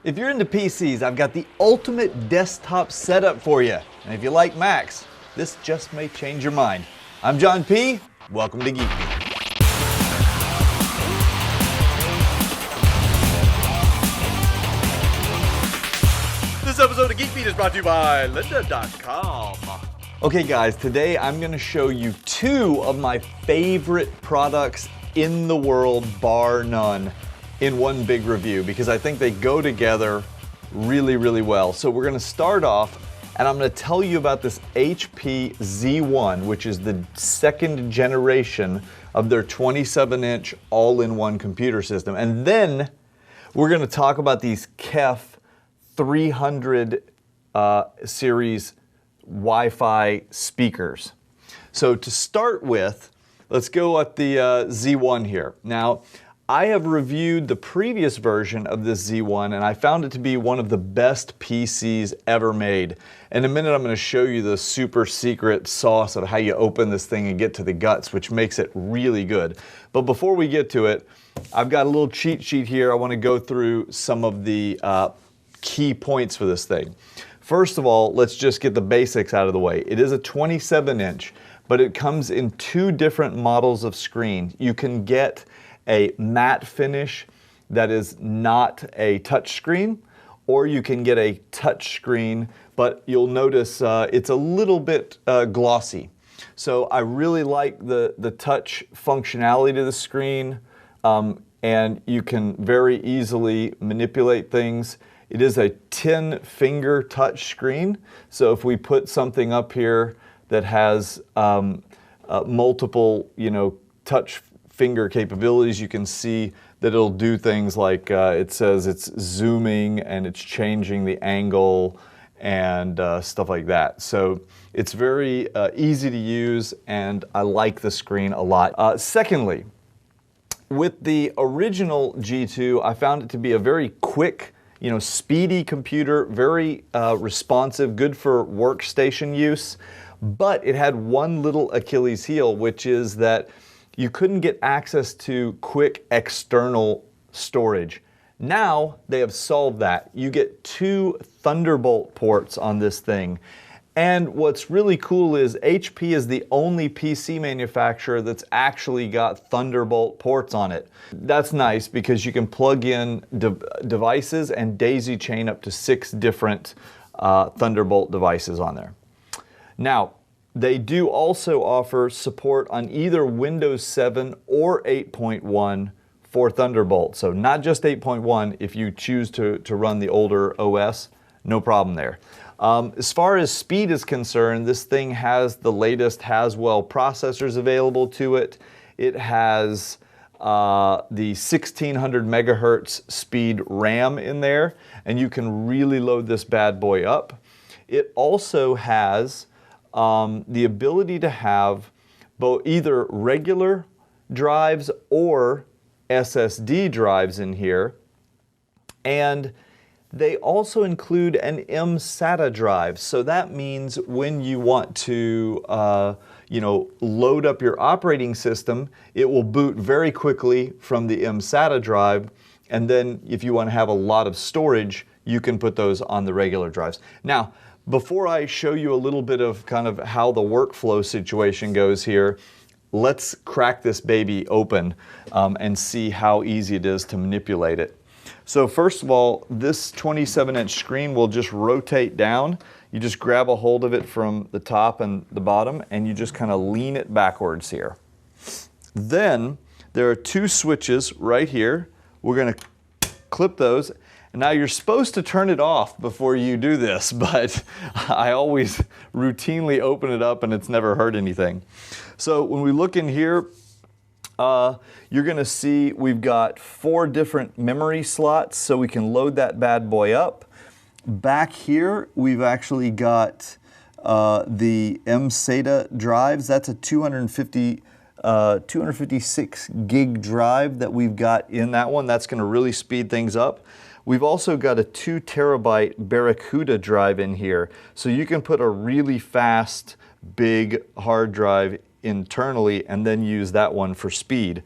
If you're into PCs, I've got the ultimate desktop setup for you. And if you like Macs, this just may change your mind. I'm John P. Welcome to Geek Beat. This episode of Geek Beat is brought to you by Lynda.com. Okay guys, today I'm going to show you two of my favorite products in the world, bar none, in one big review, because I think they go together really, really well. So we're going to start off, and I'm going to tell you about this HP Z1, which is the second generation of their 27-inch all-in-one computer system. And then we're going to talk about these KEF 300 series Wi-Fi speakers. So to start with, let's go at the Z1 here. Now, I have reviewed the previous version of this Z1 and I found it to be one of the best PCs ever made. In a minute, I'm going to show you the super secret sauce of how you open this thing and get to the guts, which makes it really good. But before we get to it, I've got a little cheat sheet here. I want to go through some of the key points for this thing. First of all, let's just get the basics out of the way. It is a 27-inch, but it comes in two different models of screen. You can get a matte finish that is not a touch screen, or you can get a touch screen, but you'll notice it's a little bit glossy. So I really like the touch functionality to the screen, and you can very easily manipulate things. It is a 10-finger touch screen, so if we put something up here that has multiple, touch finger capabilities, you can see that it'll do things like it says it's zooming and it's changing the angle and stuff like that. So it's very easy to use, and I like the screen a lot. Secondly, with the original G2, I found it to be a very quick, speedy computer, very responsive, good for workstation use, but it had one little Achilles heel, which is that you couldn't get access to quick external storage. Now they have solved that. You get two Thunderbolt ports on this thing. And what's really cool is HP is the only PC manufacturer that's actually got Thunderbolt ports on it. That's nice because you can plug in devices and daisy chain up to 6 different Thunderbolt devices on there. Now, they do also offer support on either Windows 7 or 8.1 for Thunderbolt. So not just 8.1, if you choose to run the older OS, no problem there. As far as speed is concerned, this thing has the latest Haswell processors available to it. It has the 1600 megahertz speed RAM in there, and you can really load this bad boy up. It also has the ability to have both either regular drives or SSD drives in here, and they also include an mSATA drive. So that means when you want to load up your operating system, it will boot very quickly from the mSATA drive, and then if you want to have a lot of storage, you can put those on the regular drives. Now, before I show you a little bit of kind of how the workflow situation goes here, let's crack this baby open and see how easy it is to manipulate it. So first of all, this 27-inch screen will just rotate down. You just grab a hold of it from the top and the bottom, and you just kind of lean it backwards here. Then there are two switches right here. We're going to clip those. And now you're supposed to turn it off before you do this, but I always routinely open it up and it's never hurt anything. So when we look in here, you're going to see we've got 4 different memory slots, so we can load that bad boy up. Back here, we've actually got the mSATA drives. That's a 256 gig drive that we've got in that one. That's going to really speed things up. We've also got a 2 terabyte Barracuda drive in here, so you can put a really fast, big hard drive internally and then use that one for speed.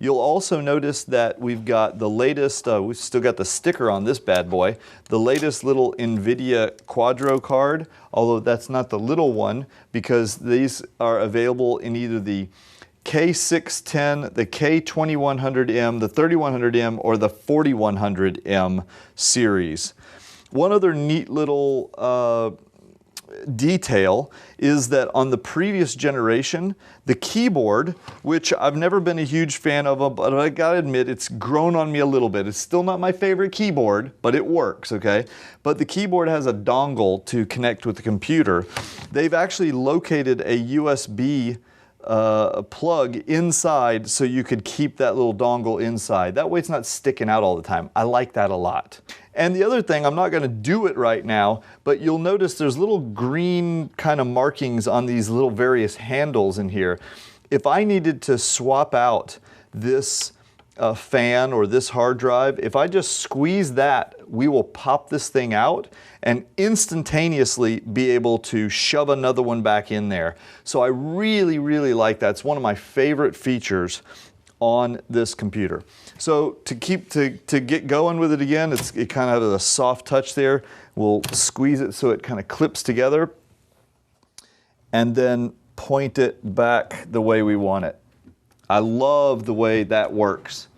You'll also notice that we've got the latest, we've still got the sticker on this bad boy, the latest little NVIDIA Quadro card, although that's not the little one because these are available in either the K610, the K2100M, the 3100M, or the 4100M series. One other neat little detail is that on the previous generation, the keyboard, which I've never been a huge fan of, but I gotta admit it's grown on me a little bit. It's still not my favorite keyboard, but it works, okay? But the keyboard has a dongle to connect with the computer. They've actually located a USB plug inside so you could keep that little dongle inside. That way it's not sticking out all the time. I like that a lot. And the other thing, I'm not going to do it right now, but you'll notice there's little green kind of markings on these little various handles in here. If I needed to swap out this fan or this hard drive, if I just squeeze that, we will pop this thing out and instantaneously be able to shove another one back in there. So I really, really like that. It's one of my favorite features on this computer. So to get going with it again, it kind of has a soft touch there. We'll squeeze it so it kind of clips together and then point it back the way we want it. I love the way that works.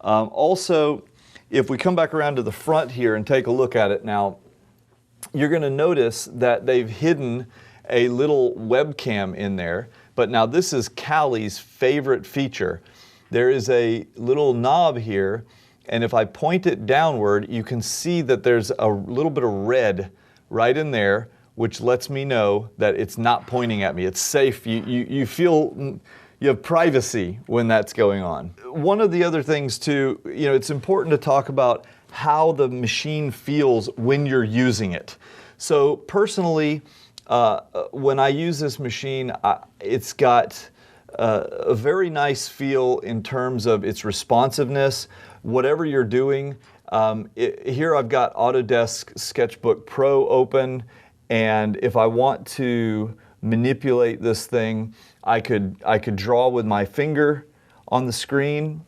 Also, if we come back around to the front here and take a look at it now, you're going to notice that they've hidden a little webcam in there. But now this is Callie's favorite feature. There is a little knob here, and if I point it downward, you can see that there's a little bit of red right in there, which lets me know that it's not pointing at me. It's safe. You feel you have privacy when that's going on. One of the other things too, it's important to talk about how the machine feels when you're using it. So personally, when I use this machine, it's got a very nice feel in terms of its responsiveness. Whatever you're doing, here I've got Autodesk Sketchbook Pro open, and if I want to manipulate this thing, I could draw with my finger on the screen.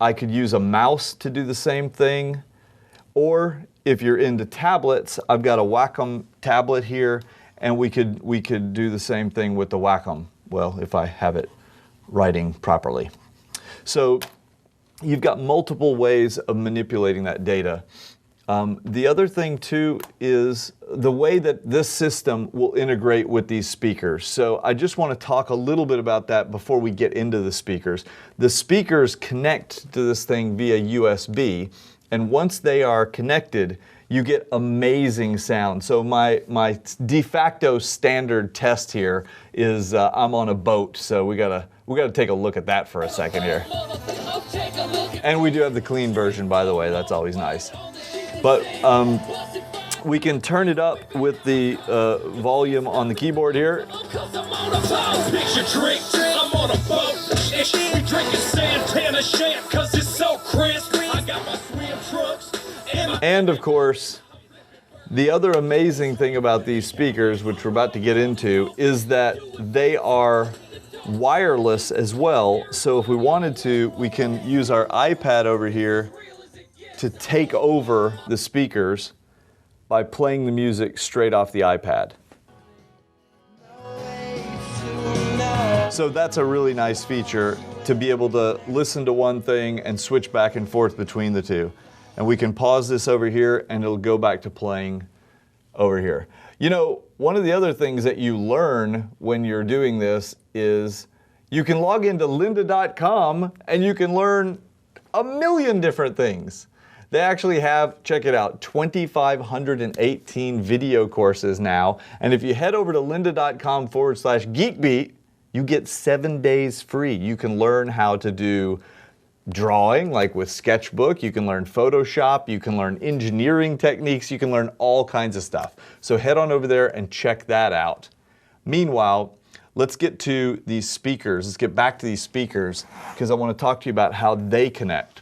I could use a mouse to do the same thing. Or if you're into tablets, I've got a Wacom tablet here, and we could do the same thing with the Wacom. Well, if I have it writing properly. So you've got multiple ways of manipulating that data. The other thing too is the way that this system will integrate with these speakers. So I just want to talk a little bit about that before we get into the speakers. The speakers connect to this thing via USB, and once they are connected, you get amazing sound. So my de facto standard test here is I'm on a boat, so we gotta take a look at that for a second here. And we do have the clean version, by the way. That's always nice. But we can turn it up with the volume on the keyboard here. And of course, the other amazing thing about these speakers, which we're about to get into, is that they are wireless as well. So if we wanted to, we can use our iPad over here to take over the speakers by playing the music straight off the iPad. So that's a really nice feature, to be able to listen to one thing and switch back and forth between the two. And we can pause this over here and it'll go back to playing over here. One of the other things that you learn when you're doing this is you can log into lynda.com and you can learn a million different things. They actually have, check it out, 2,518 video courses now. And if you head over to lynda.com/GeekBeat, you get 7 days free. You can learn how to do drawing, like with Sketchbook. You can learn Photoshop. You can learn engineering techniques. You can learn all kinds of stuff. So head on over there and check that out. Meanwhile, let's get to these speakers. Let's get back to these speakers because I want to talk to you about how they connect.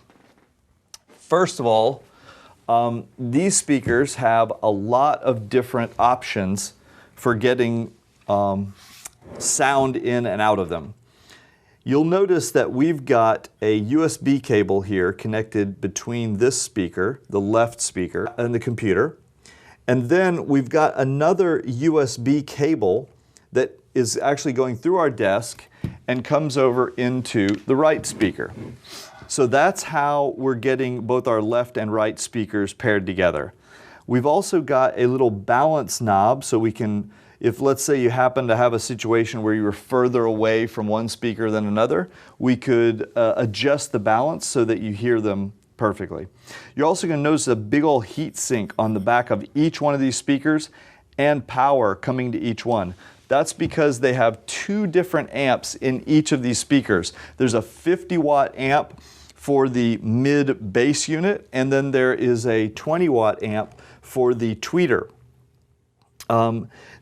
First of all, these speakers have a lot of different options for getting sound in and out of them. You'll notice that we've got a USB cable here connected between this speaker, the left speaker, and the computer. And then we've got another USB cable that is actually going through our desk and comes over into the right speaker. So that's how we're getting both our left and right speakers paired together. We've also got a little balance knob, so we can, if let's say you happen to have a situation where you were further away from one speaker than another, we could adjust the balance so that you hear them perfectly. You're also going to notice a big old heat sink on the back of each one of these speakers and power coming to each one. That's because they have two different amps in each of these speakers. There's a 50-watt amp for the mid bass unit, and then there is a 20-watt amp for the tweeter.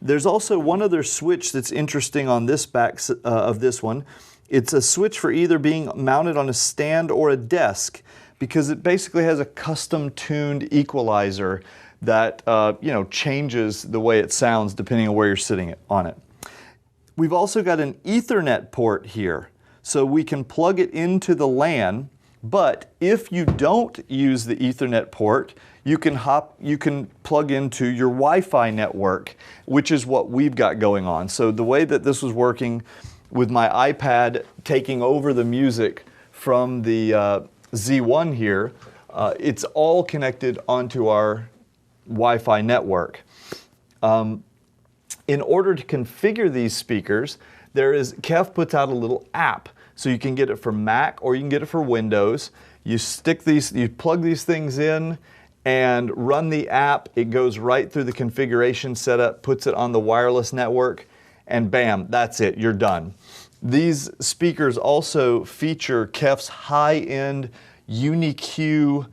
There's also one other switch that's interesting on this back of this one. It's a switch for either being mounted on a stand or a desk, because it basically has a custom tuned equalizer that changes the way it sounds depending on where you're sitting on it. We've also got an Ethernet port here, so we can plug it into the LAN, but if you don't use the Ethernet port, you can plug into your Wi-Fi network, which is what we've got going on. So the way that this was working with my iPad taking over the music from the Z1 here, it's all connected onto our Wi-Fi network. In order to configure these speakers, KEF puts out a little app. So you can get it for Mac or you can get it for Windows. You plug these things in and run the app. It goes right through the configuration setup, puts it on the wireless network, and bam, that's it, you're done. These speakers also feature KEF's high-end UniQ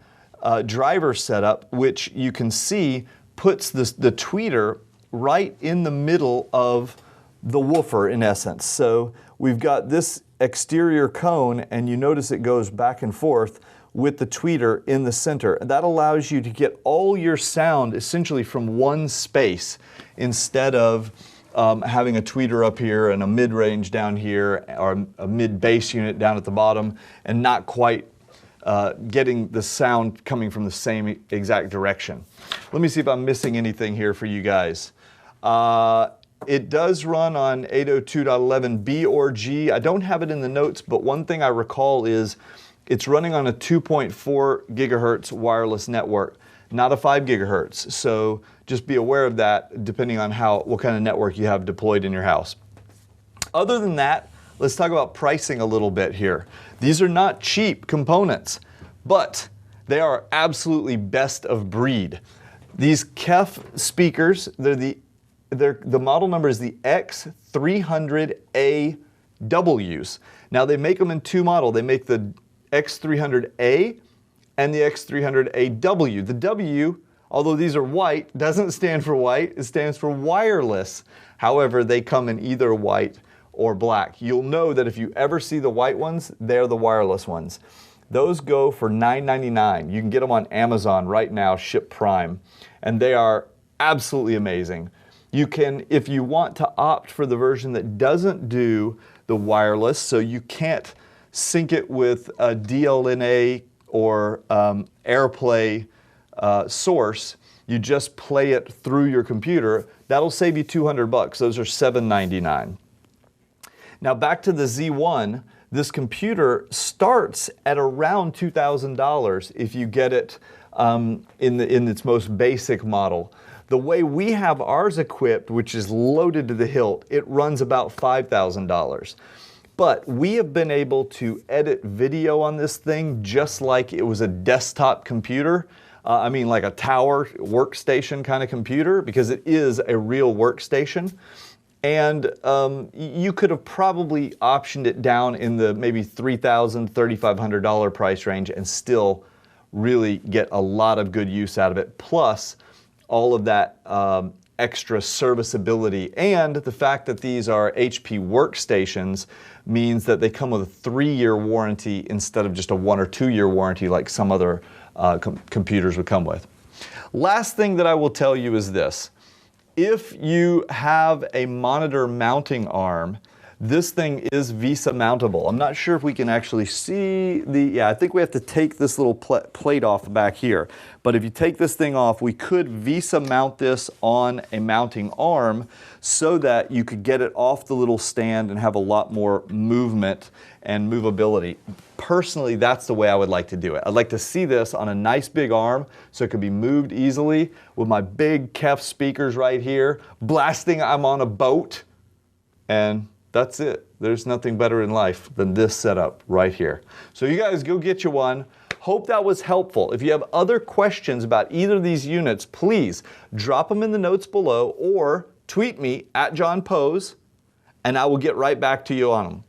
driver setup, which you can see puts the tweeter right in the middle of the woofer in essence. So we've got this exterior cone, and you notice it goes back and forth with the tweeter in the center. That allows you to get all your sound essentially from one space instead of having a tweeter up here and a mid-range down here or a mid-bass unit down at the bottom and not quite getting the sound coming from the same exact direction. Let me see if I'm missing anything here for you guys. It does run on 802.11b or G. I don't have it in the notes, but one thing I recall is it's running on a 2.4 gigahertz wireless network, not a 5 gigahertz. So just be aware of that depending on what kind of network you have deployed in your house. Other than that, let's talk about pricing a little bit here. These are not cheap components, but they are absolutely best of breed. These KEF speakers, the model number is the X300AWs. Now they make them in two models. They make the X300A and the X300AW. The W, although these are white, doesn't stand for white, it stands for wireless. However, they come in either white or black. You'll know that if you ever see the white ones, they're the wireless ones. Those go for $9.99. You can get them on Amazon right now, ship Prime, and they are absolutely amazing. You can, if you want to opt for the version that doesn't do the wireless, so you can't sync it with a DLNA or AirPlay source, you just play it through your computer, that'll save you $200. Those are $7.99. Now back to the Z1, this computer starts at around $2,000 if you get it in its most basic model. The way we have ours equipped, which is loaded to the hilt, it runs about $5,000. But we have been able to edit video on this thing just like it was a desktop computer. I mean like a tower workstation kind of computer, because it is a real workstation. And you could have probably optioned it down in the maybe $3,000, $3,500 price range and still really get a lot of good use out of it. Plus all of that extra serviceability, and the fact that these are HP workstations means that they come with a 3-year warranty instead of just a 1 or 2 year warranty like some other computers would come with. Last thing that I will tell you is this. If you have a monitor mounting arm This thing is VESA mountable. I'm not sure if we can actually see yeah, I think we have to take this little plate off back here. But if you take this thing off, we could VESA mount this on a mounting arm so that you could get it off the little stand and have a lot more movement and movability. Personally, that's the way I would like to do it. I'd like to see this on a nice big arm so it could be moved easily with my big KEF speakers right here, blasting I'm on a boat, and that's it. There's nothing better in life than this setup right here. So you guys go get you one. Hope that was helpful. If you have other questions about either of these units, please drop them in the notes below or tweet me at John Pose, and I will get right back to you on them.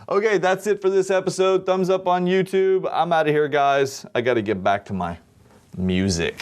Okay, that's it for this episode. Thumbs up on YouTube. I'm out of here, guys. I got to get back to my music.